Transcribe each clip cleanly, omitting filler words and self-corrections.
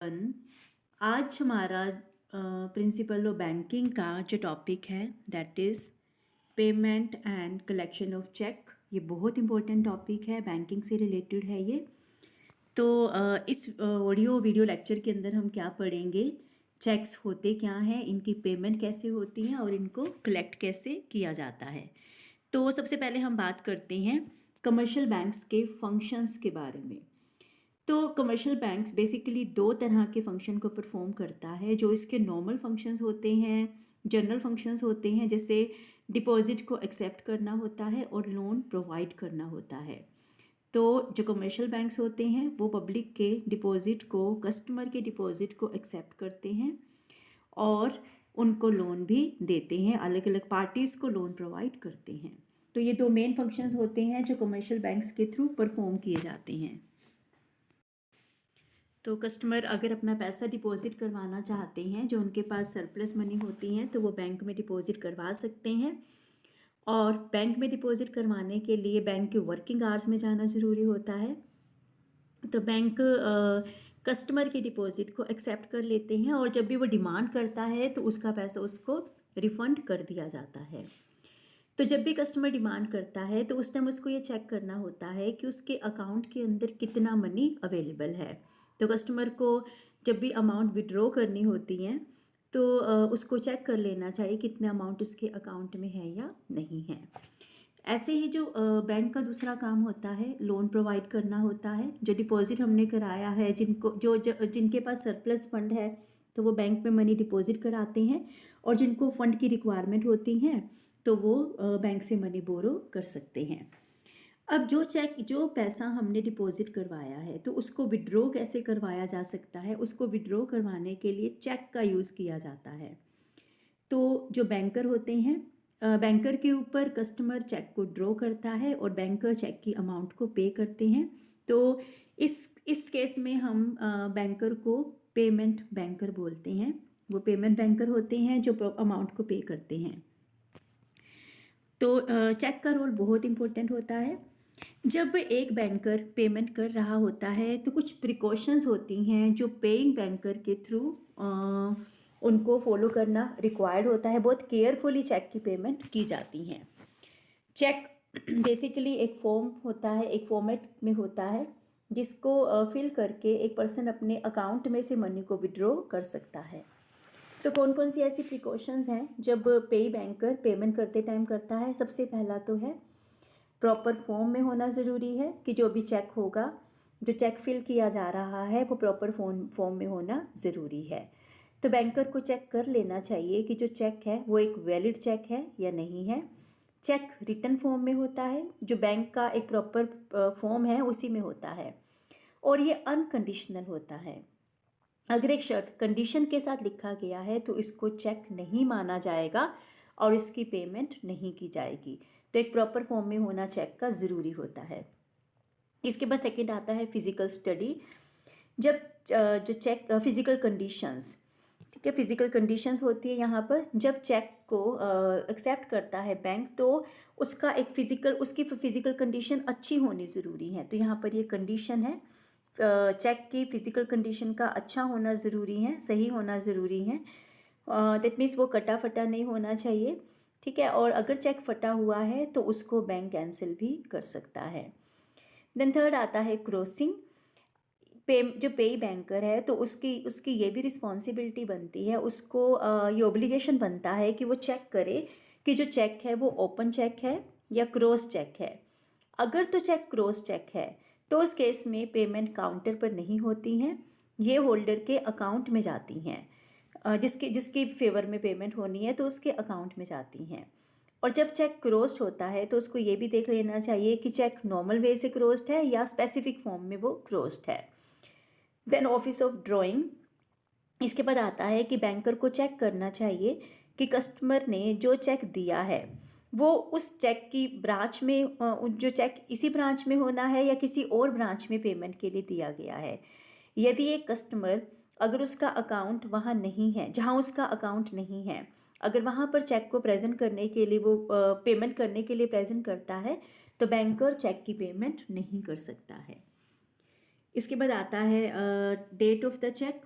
आज हमारा principle of banking का जो टॉपिक है that is payment and collection of cheque. ये बहुत इंपॉर्टेंट टॉपिक है, बैंकिंग से रिलेटेड है ये। तो इस ऑडियो वीडियो लेक्चर के अंदर हम क्या पढ़ेंगे, चेक्स होते क्या हैं, इनकी पेमेंट कैसे होती है और इनको कलेक्ट कैसे किया जाता है। तो सबसे पहले हम बात करते हैं कमर्शियल बैंक्स के फंक्शंस के बारे में। तो कमर्शियल बैंक्स बेसिकली दो तरह के फंक्शन को परफॉर्म करता है। जो इसके नॉर्मल फंक्शंस होते हैं, जनरल फंक्शंस होते हैं, जैसे डिपॉजिट को एक्सेप्ट करना होता है और लोन प्रोवाइड करना होता है। तो जो कमर्शियल बैंक्स होते हैं वो पब्लिक के डिपॉजिट को, कस्टमर के डिपॉजिट को एक्सेप्ट करते हैं और उनको लोन भी देते हैं, अलग अलग पार्टीज़ को लोन प्रोवाइड करते हैं। तो ये दो मेन फंक्शंस होते हैं जो कमर्शियल बैंक्स के थ्रू परफॉर्म किए जाते हैं। तो कस्टमर अगर अपना पैसा डिपॉजिट करवाना चाहते हैं, जो उनके पास सरप्लस मनी होती हैं, तो वो बैंक में डिपॉजिट करवा सकते हैं। और बैंक में डिपॉजिट करवाने के लिए बैंक के वर्किंग आवर्स में जाना ज़रूरी होता है। तो बैंक कस्टमर के डिपॉजिट को एक्सेप्ट कर लेते हैं और जब भी वो डिमांड करता है तो उसका पैसा उसको रिफ़ंड कर दिया जाता है। तो जब भी कस्टमर डिमांड करता है तो उस टाइम उसको ये चेक करना होता है कि उसके अकाउंट के अंदर कितना मनी अवेलेबल है। तो कस्टमर को जब भी अमाउंट विड्रॉ करनी होती है तो उसको चेक कर लेना चाहिए कितना अमाउंट उसके अकाउंट में है या नहीं है। ऐसे ही जो बैंक का दूसरा काम होता है, लोन प्रोवाइड करना होता है। जो डिपॉजिट हमने कराया है, जिनके पास सरप्लस फंड है तो वो बैंक में मनी डिपॉजिट कराते हैं, और जिनको फंड की रिक्वायरमेंट होती है तो वो बैंक से मनी बोरो कर सकते हैं। अब जो पैसा हमने डिपॉजिट करवाया है तो उसको विड्रॉ कैसे करवाया जा सकता है, उसको विड्रॉ करवाने के लिए चेक का यूज़ किया जाता है। तो जो बैंकर होते हैं, बैंकर के ऊपर कस्टमर चेक को ड्रॉ करता है और बैंकर चेक की अमाउंट को पे करते हैं। तो इस केस में हम बैंकर को पेमेंट बैंकर बोलते हैं। वो पेमेंट बैंकर होते हैं जो अमाउंट को पे करते हैं। तो चेक का रोल बहुत इम्पोर्टेंट होता है। जब एक बैंकर पेमेंट कर रहा होता है तो कुछ प्रिकॉशंस होती हैं जो पेइंग बैंकर के थ्रू उनको फॉलो करना रिक्वायर्ड होता है। बहुत केयरफुली चेक की पेमेंट की जाती हैं। चेक बेसिकली एक फॉर्म होता है, एक फॉर्मेट में होता है जिसको फिल करके एक पर्सन अपने अकाउंट में से मनी को विड्रॉ कर सकता है। तो कौन कौन सी ऐसी प्रिकॉशंस हैं जब पेई बैंकर पेमेंट करते टाइम करता है। सबसे पहला तो है प्रॉपर फॉर्म में होना ज़रूरी है कि जो भी चेक होगा, जो चेक फिल किया जा रहा है वो प्रॉपर फॉर्म में होना ज़रूरी है। तो बैंकर को चेक कर लेना चाहिए कि जो चेक है वो एक वैलिड चेक है या नहीं है। चेक रिटन फॉर्म में होता है, जो बैंक का एक प्रॉपर फॉर्म है उसी में होता है, और ये अनकंडीशनल होता है। अगर एक शर्त कंडीशन के साथ लिखा गया है तो इसको चेक नहीं माना जाएगा और इसकी पेमेंट नहीं की जाएगी। तो एक प्रॉपर फॉर्म में होना चेक का ज़रूरी होता है। इसके बाद सेकंड आता है फिजिकल स्टडी। जब जो चेक फिजिकल कंडीशंस, ठीक है, फिजिकल कंडीशंस होती है यहाँ पर। जब चेक को एक्सेप्ट करता है बैंक तो उसकी फिजिकल कंडीशन अच्छी होनी ज़रूरी है। तो यहाँ पर ये कंडीशन है, चेक की फिजिकल कंडीशन का अच्छा होना ज़रूरी है, सही होना ज़रूरी है। दैट मीन्स वो कटा फटा नहीं होना चाहिए, ठीक है। और अगर चेक फटा हुआ है तो उसको बैंक कैंसिल भी कर सकता है। देन थर्ड आता है क्रॉसिंग। जो पेई बैंकर है तो उसकी उसकी ये भी रिस्पॉन्सिबिलिटी बनती है, उसको ये ऑब्लिगेशन बनता है कि वो चेक करे कि जो चेक है वो ओपन चेक है या क्रॉस चेक है। अगर तो चेक क्रॉस चेक है तो उस केस में पेमेंट काउंटर पर नहीं होती हैं, ये होल्डर के अकाउंट में जाती हैं। जिसके फेवर में पेमेंट होनी है तो उसके अकाउंट में जाती हैं। और जब चेक क्रोस्ड होता है तो उसको ये भी देख लेना चाहिए कि चेक नॉर्मल वे से क्रोस्ड है या स्पेसिफिक फॉर्म में वो क्रोस्ड है। Then office of drawing. इसके बाद आता है कि बैंकर को चेक करना चाहिए कि कस्टमर ने जो चेक दिया है वो उस चेक की ब्रांच में, जो चेक इसी ब्रांच में होना है या किसी और ब्रांच में पेमेंट के लिए दिया गया है। यदि एक कस्टमर, अगर उसका अकाउंट वहाँ नहीं है, जहाँ उसका अकाउंट नहीं है, अगर वहाँ पर चेक को प्रेजेंट करने के लिए वो पेमेंट करने के लिए प्रेजेंट करता है तो बैंकर चेक की पेमेंट नहीं कर सकता है। इसके बाद आता है date of the cheque.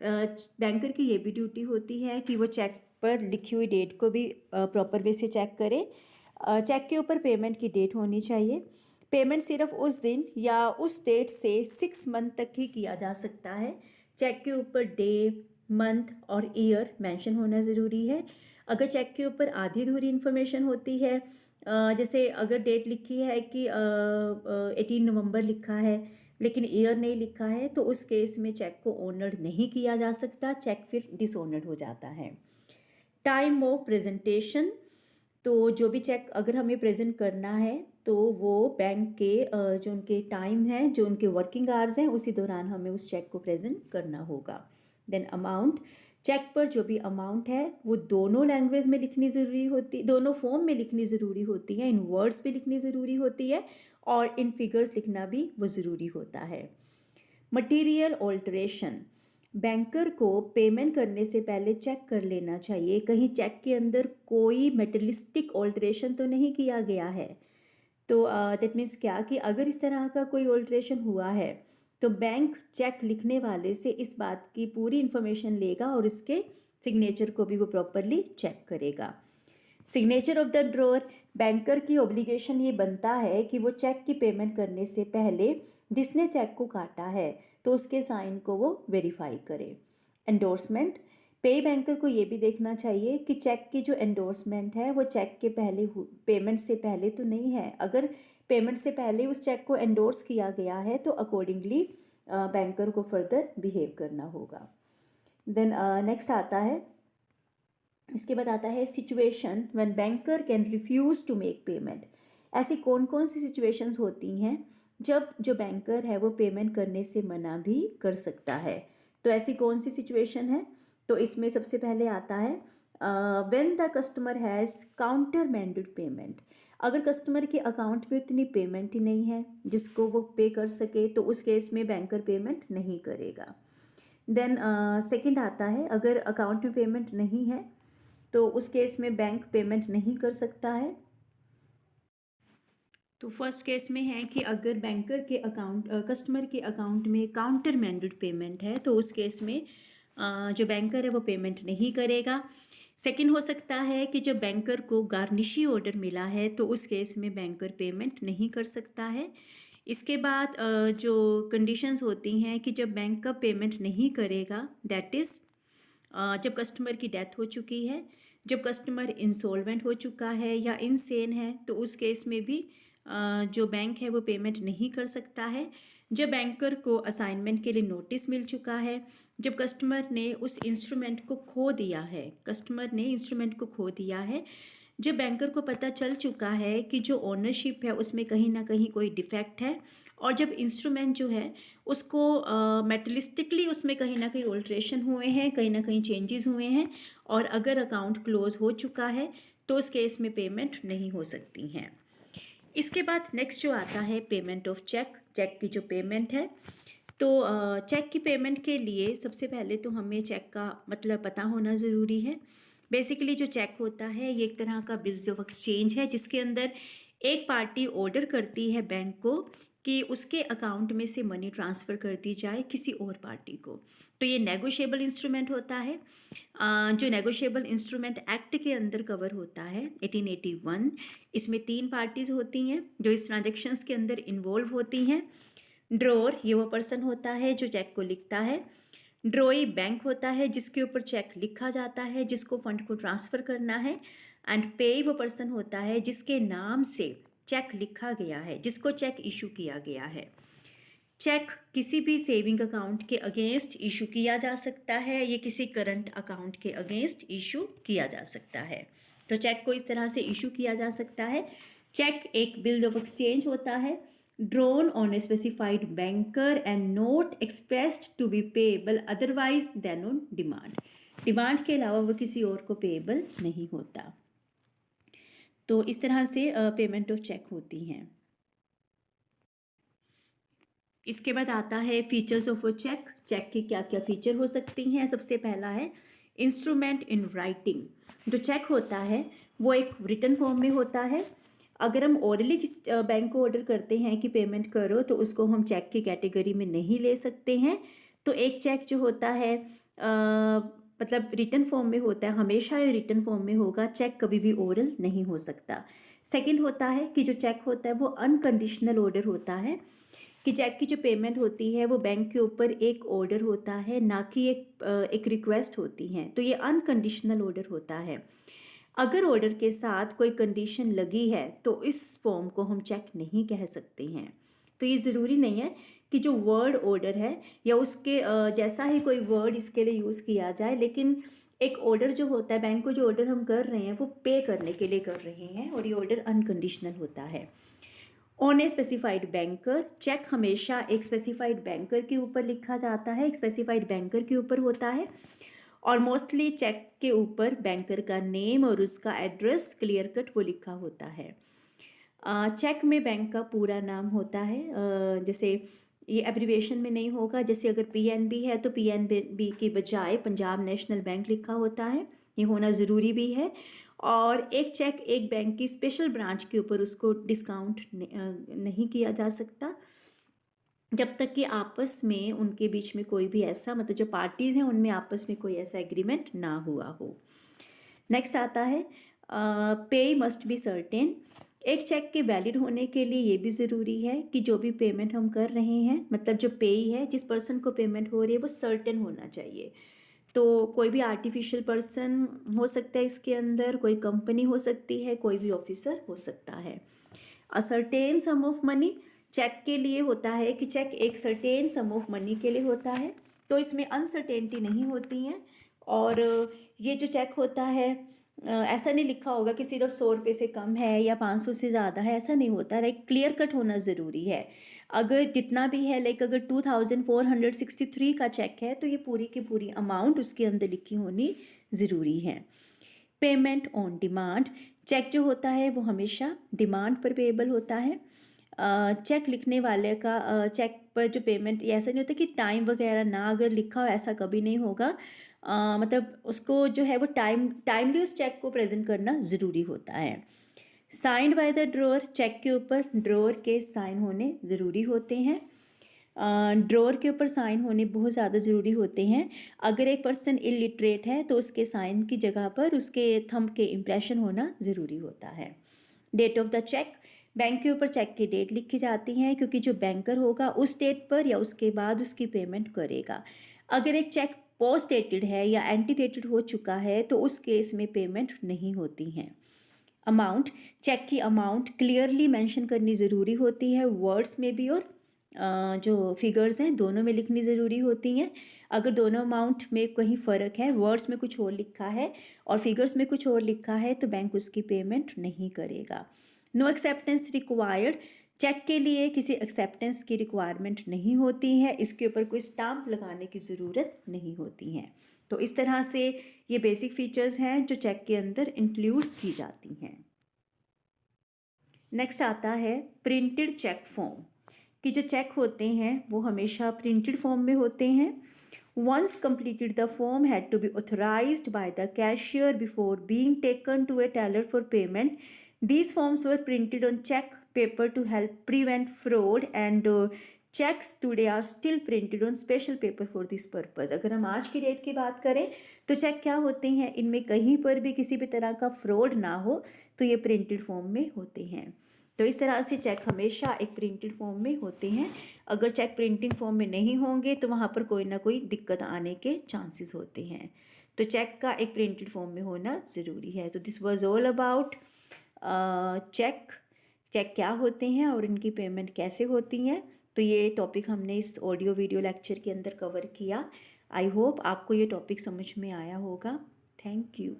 Banker की ये भी ड्यूटी होती है कि वो चेक पर लिखी हुई डेट को भी प्रॉपर वे से चेक करे। चेक के ऊपर पेमेंट की डेट होनी चाहिए। पेमेंट सिर्फ उस दिन या उस डेट से 6 मंथ तक ही किया जा सकता है। चेक के ऊपर डे, मंथ और ईयर मेंशन होना ज़रूरी है। अगर चेक के ऊपर आधी अधूरी इन्फॉर्मेशन होती है, जैसे अगर डेट लिखी है कि 18 नवंबर लिखा है लेकिन ईयर नहीं लिखा है, तो उस केस में चेक को ऑनर्ड नहीं किया जा सकता, चेक फिर डिसऑनर्ड हो जाता है। टाइम ऑफ प्रेजेंटेशन, तो जो भी चेक अगर हमें प्रेजेंट करना है तो वो बैंक के जो उनके टाइम है, जो उनके वर्किंग आवर्स हैं, उसी दौरान हमें उस चेक को प्रेजेंट करना होगा। देन अमाउंट, चेक पर जो भी अमाउंट है वो दोनों लैंग्वेज में लिखनी ज़रूरी होती, दोनों फॉर्म में लिखनी ज़रूरी होती है, इन वर्ड्स भी लिखनी ज़रूरी होती है और इन फिगर्स लिखना भी वो ज़रूरी होता है। मटीरियल ऑल्टरेशन, बैंकर को पेमेंट करने से पहले चेक कर लेना चाहिए कहीं चेक के अंदर कोई मेटलिस्टिक ऑल्टरेशन तो नहीं किया गया है। तो दैट मीन्स क्या कि अगर इस तरह का कोई ऑल्टरेशन हुआ है तो बैंक चेक लिखने वाले से इस बात की पूरी इन्फॉर्मेशन लेगा और उसके सिग्नेचर को भी वो प्रॉपरली चेक करेगा। Signature of the drawer, banker की ऑब्लिगेशन ये बनता है कि वो चेक की पेमेंट करने से पहले जिसने चेक को काटा है तो उसके साइन को वो वेरीफाई करे। एंडोर्समेंट, पे बैंकर को ये भी देखना चाहिए कि चेक की जो एंडोर्समेंट है वो चेक के पहले पेमेंट से पहले तो नहीं है। अगर पेमेंट से पहले उस चेक को एंडोर्स किया गया है तो अकॉर्डिंगली बैंकर को फर्दर बिहेव करना होगा। देन नेक्स्ट आता है, इसके बाद आता है situation when banker can refuse to make payment. ऐसी कौन कौन सी सिचुएशंस होती हैं जब जो बैंकर है वो पेमेंट करने से मना भी कर सकता है। तो ऐसी कौन सी सिचुएशन है, तो इसमें सबसे पहले आता है when the customer has counter mandated payment. अगर कस्टमर के अकाउंट में इतनी पेमेंट ही नहीं है जिसको वो पे कर सके तो उस केस में बैंकर पेमेंट नहीं करेगा। देन सेकंड आता है, अगर अकाउंट में पेमेंट नहीं है तो उस केस में बैंक पेमेंट नहीं कर सकता है। तो फर्स्ट केस में है कि अगर बैंकर के अकाउंट कस्टमर के अकाउंट में काउंटर मैंडेड पेमेंट है तो उस केस में जो बैंकर है वो पेमेंट नहीं करेगा। सेकंड हो सकता है कि जब बैंकर को गार्निशी ऑर्डर मिला है तो उस केस में बैंकर पेमेंट नहीं कर सकता है। इसके बाद जो कंडीशंस होती हैं कि जब बैंक का पेमेंट नहीं करेगा, दैट इज़ जब कस्टमर की डेथ हो चुकी है, जब कस्टमर इंसॉल्वेंट हो चुका है या इनसेन है, तो उस केस में भी जो बैंक है वो पेमेंट नहीं कर सकता है। जब बैंकर को असाइनमेंट के लिए नोटिस मिल चुका है, जब कस्टमर ने उस इंस्ट्रूमेंट को खो दिया है, कस्टमर ने इंस्ट्रूमेंट को खो दिया है, जब बैंकर को पता चल चुका है कि जो ओनरशिप है उसमें कहीं ना कहीं कोई डिफेक्ट है, और जब इंस्ट्रूमेंट जो है उसको मेटलिस्टिकली उसमें कहीं ना कहीं ऑल्ट्रेशन हुए हैं, कहीं ना कहीं चेंजेस हुए हैं, और अगर अकाउंट क्लोज हो चुका है तो उस केस में पेमेंट नहीं हो सकती हैं। इसके बाद नेक्स्ट जो आता है पेमेंट ऑफ चेक, चेक की जो पेमेंट है। तो चेक की पेमेंट के लिए सबसे पहले तो हमें चेक का मतलब पता होना ज़रूरी है। बेसिकली जो चेक होता है ये एक तरह का बिल्स ऑफ एक्सचेंज है जिसके अंदर एक पार्टी ऑर्डर करती है बैंक को कि उसके अकाउंट में से मनी ट्रांसफ़र कर दी जाए किसी और पार्टी को। तो ये नेगोशिएबल इंस्ट्रूमेंट होता है, जो नेगोशिएबल इंस्ट्रूमेंट एक्ट के अंदर कवर होता है 1881। इसमें 3 पार्टीज़ होती हैं जो इस ट्रांजेक्शन्स के अंदर इन्वॉल्व होती हैं। ड्रॉअर, ये वो पर्सन होता है जो चेक को लिखता है। ड्रॉई बैंक होता है जिसके ऊपर चेक लिखा जाता है, जिसको फंड को ट्रांसफ़र करना है। एंड पे वो पर्सन होता है जिसके नाम से चेक लिखा गया है, जिसको चेक इशू किया गया है। चेक किसी भी सेविंग अकाउंट के अगेंस्ट इशू किया जा सकता है, ये किसी करंट अकाउंट के अगेंस्ट इशू किया जा सकता है। तो चेक को इस तरह से इशू किया जा सकता है। चेक एक बिल ऑफ एक्सचेंज होता है, drawn on a specified banker and not expressed to be payable otherwise than on demand। Demand के अलावा वो किसी और को पेएबल नहीं होता। तो इस तरह से पेमेंट ऑफ चेक होती हैं। इसके बाद आता है features of a cheque. Cheque की क्या क्या फीचर हो सकती हैं। सबसे पहला है इंस्ट्रूमेंट इन राइटिंग। जो चेक होता है वो एक रिटन फॉर्म में होता है। अगर हम ओरली बैंक को ऑर्डर करते हैं कि पेमेंट करो तो उसको हम चेक की कैटेगरी में नहीं ले सकते हैं। तो एक चेक जो होता है मतलब रिटन फॉर्म में होता है, हमेशा ये रिटन फॉर्म में होगा, चेक कभी भी ओरल नहीं हो सकता। सेकंड होता है कि जो चेक होता है वो अनकंडीशनल ऑर्डर होता है, कि चेक की जो पेमेंट होती है वो बैंक के ऊपर एक ऑर्डर होता है, ना कि एक रिक्वेस्ट होती है, तो ये अनकंडीशनल ऑर्डर होता है। अगर ऑर्डर के साथ कोई कंडीशन लगी है तो इस फॉर्म को हम चेक नहीं कह सकते हैं। तो ये ज़रूरी नहीं है कि जो वर्ड ऑर्डर है या उसके जैसा ही कोई वर्ड इसके लिए यूज़ किया जाए, लेकिन एक ऑर्डर जो होता है, बैंक को जो ऑर्डर हम कर रहे हैं वो पे करने के लिए कर रहे हैं, और ये ऑर्डर अनकंडीशनल होता है। On a specified banker, cheque हमेशा एक स्पेसिफाइड बैंकर के ऊपर लिखा जाता है, एक स्पेसिफाइड बैंकर के ऊपर होता है, और मोस्टली चेक के ऊपर बैंकर का नेम और उसका एड्रेस क्लियर कट वो लिखा होता है। चेक में बैंक का पूरा नाम होता है, जैसे ये एब्रीविएशन में नहीं होगा, जैसे अगर पीएनबी है तो पीएनबी की बजाय पंजाब नेशनल बैंक लिखा होता है, ये होना ज़रूरी भी है। और एक चेक एक बैंक की स्पेशल ब्रांच के ऊपर उसको डिस्काउंट नहीं किया जा सकता जब तक कि आपस में उनके बीच में कोई भी ऐसा, मतलब जो पार्टीज़ हैं उनमें आपस में कोई ऐसा एग्रीमेंट ना हुआ हो। नेक्स्ट आता है पे मस्ट बी सर्टेन। एक चेक के वैलिड होने के लिए ये भी ज़रूरी है कि जो भी पेमेंट हम कर रहे हैं, मतलब जो पेई है, जिस पर्सन को पेमेंट हो रही है, वो सर्टेन होना चाहिए। तो कोई भी आर्टिफिशियल पर्सन हो सकता है इसके अंदर, कोई कंपनी हो सकती है, कोई भी ऑफिसर हो सकता है। A certain sum of money, cheque के लिए होता है कि चेक एक सर्टेन सम ऑफ मनी के लिए होता है, तो इसमें अनसर्टेनिटी नहीं होती है। और ये जो चेक होता है ऐसा नहीं लिखा होगा कि सिर्फ 100 रुपये से कम है या 500 से ज़्यादा है, ऐसा नहीं होता। लाइक क्लियर कट होना ज़रूरी है। अगर जितना भी है, लाइक अगर 2463 का चेक है तो ये पूरी की पूरी अमाउंट उसके अंदर लिखी होनी ज़रूरी है। पेमेंट ऑन डिमांड, चेक जो होता है वो हमेशा डिमांड पर पेएबल होता है। चेक लिखने वाले का चेक पर जो पेमेंट, ऐसा नहीं होता कि टाइम वगैरह ना अगर लिखा हो, ऐसा कभी नहीं होगा। मतलब उसको जो है वो टाइमली उस चेक को प्रेजेंट करना ज़रूरी होता है। Signed by the drawer, cheque के ऊपर ड्रॉअर के साइन होने ज़रूरी होते हैं। ड्रॉअर के ऊपर साइन होने बहुत ज़्यादा ज़रूरी होते हैं। अगर एक पर्सन इलिटरेट है तो उसके साइन की जगह पर उसके थंब के इम्प्रेशन होना ज़रूरी होता है। Date of the cheque, bank के ऊपर चेक की डेट लिखी जाती है, क्योंकि जो बैंकर होगा उस डेट पर या उसके बाद उसकी पेमेंट करेगा। अगर एक चेक पोस्ट डेटेड है या एंटी डेटेड हो चुका है तो उस केस में पेमेंट नहीं होती है। अमाउंट, चेक की अमाउंट क्लियरली मेंशन करनी ज़रूरी होती है, वर्ड्स में भी और जो फिगर्स हैं दोनों में लिखनी ज़रूरी होती हैं। अगर दोनों अमाउंट में कहीं फ़र्क है, वर्ड्स में कुछ और लिखा है और फिगर्स में कुछ और लिखा है, तो बैंक उसकी पेमेंट नहीं करेगा। नो एक्सेप्टेंस रिक्वायर्ड, चेक के लिए किसी एक्सेप्टेंस की रिक्वायरमेंट नहीं होती है, इसके ऊपर कोई स्टाम्प लगाने की ज़रूरत नहीं होती है। तो इस तरह से ये बेसिक फीचर्स हैं जो चेक के अंदर इंक्लूड की जाती हैं। नेक्स्ट आता है प्रिंटेड चेक फॉर्म, कि जो चेक होते हैं वो हमेशा प्रिंटेड फॉर्म में होते हैं। Once completed, the form had to be authorized by the cashier before being taken to a teller for payment. These forms were printed on check paper to help prevent fraud, and checks today are still printed on special paper for this purpose. अगर हम आज की date की बात करें तो check क्या होते हैं, इनमें कहीं पर भी किसी भी तरह का फ्रॉड ना हो तो ये प्रिंटेड फॉर्म में होते हैं। तो इस तरह से चेक हमेशा एक प्रिंटेड फॉर्म में होते हैं। अगर चेक प्रिंटिंग फॉर्म में नहीं होंगे तो वहाँ पर कोई ना कोई दिक्कत आने के चांसेस होते हैं। तो चेक का एक प्रिंटेड फॉर्म में होना ज़रूरी है। तो this was all about cheque, cheque क्या होते हैं और इनकी पेमेंट कैसे होती हैं। तो ये टॉपिक हमने इस ऑडियो वीडियो लेक्चर के अंदर कवर किया। आई होप आपको ये टॉपिक समझ में आया होगा। Thank you.